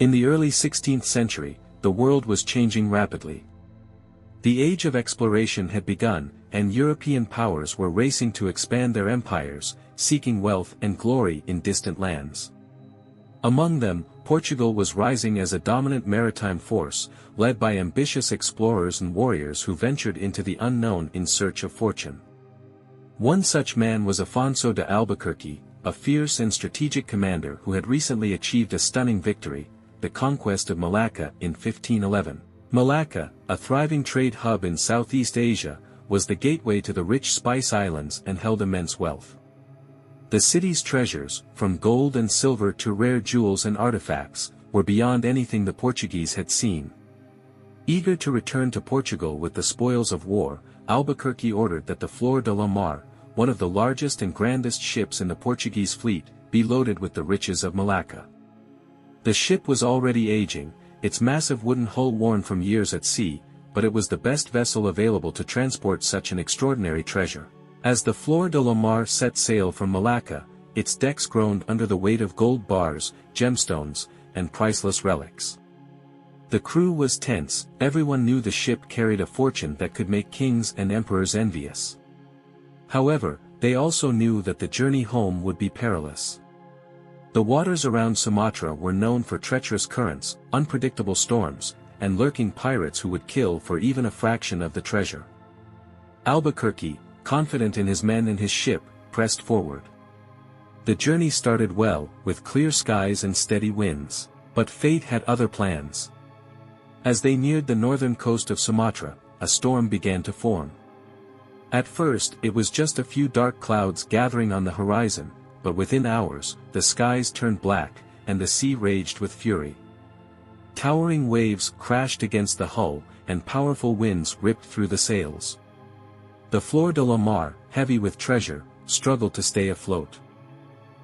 In the early 16th century, the world was changing rapidly. The age of exploration had begun, and European powers were racing to expand their empires, seeking wealth and glory in distant lands. Among them, Portugal was rising as a dominant maritime force, led by ambitious explorers and warriors who ventured into the unknown in search of fortune. One such man was Afonso de Albuquerque, a fierce and strategic commander who had recently achieved a stunning victory, the conquest of Malacca in 1511. Malacca, a thriving trade hub in Southeast Asia, was the gateway to the rich Spice Islands and held immense wealth. The city's treasures, from gold and silver to rare jewels and artifacts, were beyond anything the Portuguese had seen. Eager to return to Portugal with the spoils of war, Albuquerque ordered that the FlorDeLaMar, one of the largest and grandest ships in the Portuguese fleet, be loaded with the riches of Malacca. The ship was already aging, its massive wooden hull worn from years at sea, but it was the best vessel available to transport such an extraordinary treasure. As the FlorDeLaMar set sail from Malacca, its decks groaned under the weight of gold bars, gemstones, and priceless relics. The crew was tense, everyone knew the ship carried a fortune that could make kings and emperors envious. However, they also knew that the journey home would be perilous. The waters around Sumatra were known for treacherous currents, unpredictable storms, and lurking pirates who would kill for even a fraction of the treasure. Albuquerque, confident in his men and his ship, pressed forward. The journey started well, with clear skies and steady winds, but fate had other plans. As they neared the northern coast of Sumatra, a storm began to form. At first it was just a few dark clouds gathering on the horizon, but within hours, the skies turned black, and the sea raged with fury. Towering waves crashed against the hull, and powerful winds ripped through the sails. The FlorDeLaMar, heavy with treasure, struggled to stay afloat.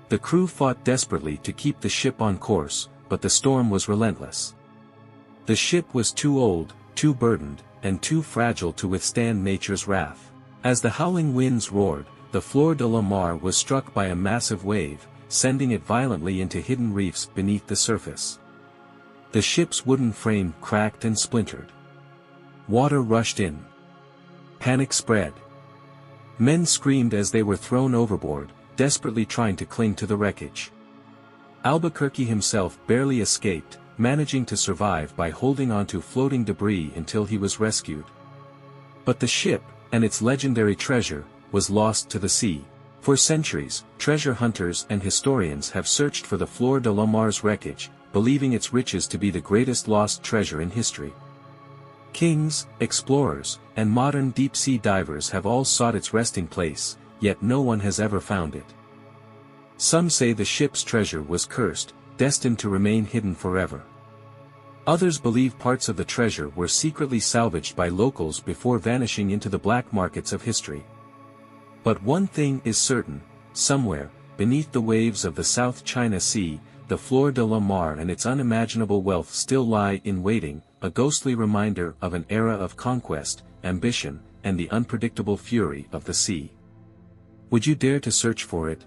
The crew fought desperately to keep the ship on course, but the storm was relentless. The ship was too old, too burdened, and too fragile to withstand nature's wrath. As the howling winds roared, the FlorDeLaMar was struck by a massive wave, sending it violently into hidden reefs beneath the surface. The ship's wooden frame cracked and splintered. Water rushed in. Panic spread. Men screamed as they were thrown overboard, desperately trying to cling to the wreckage. Albuquerque himself barely escaped, managing to survive by holding onto floating debris until he was rescued. But the ship, and its legendary treasure, was lost to the sea. For centuries, treasure hunters and historians have searched for the FlorDeLaMar's wreckage, believing its riches to be the greatest lost treasure in history. Kings, explorers, and modern deep-sea divers have all sought its resting place, yet no one has ever found it. Some say the ship's treasure was cursed, destined to remain hidden forever. Others believe parts of the treasure were secretly salvaged by locals before vanishing into the black markets of history. But one thing is certain, somewhere, beneath the waves of the South China Sea, the FlorDeLaMar and its unimaginable wealth still lie in waiting, a ghostly reminder of an era of conquest, ambition, and the unpredictable fury of the sea. Would you dare to search for it?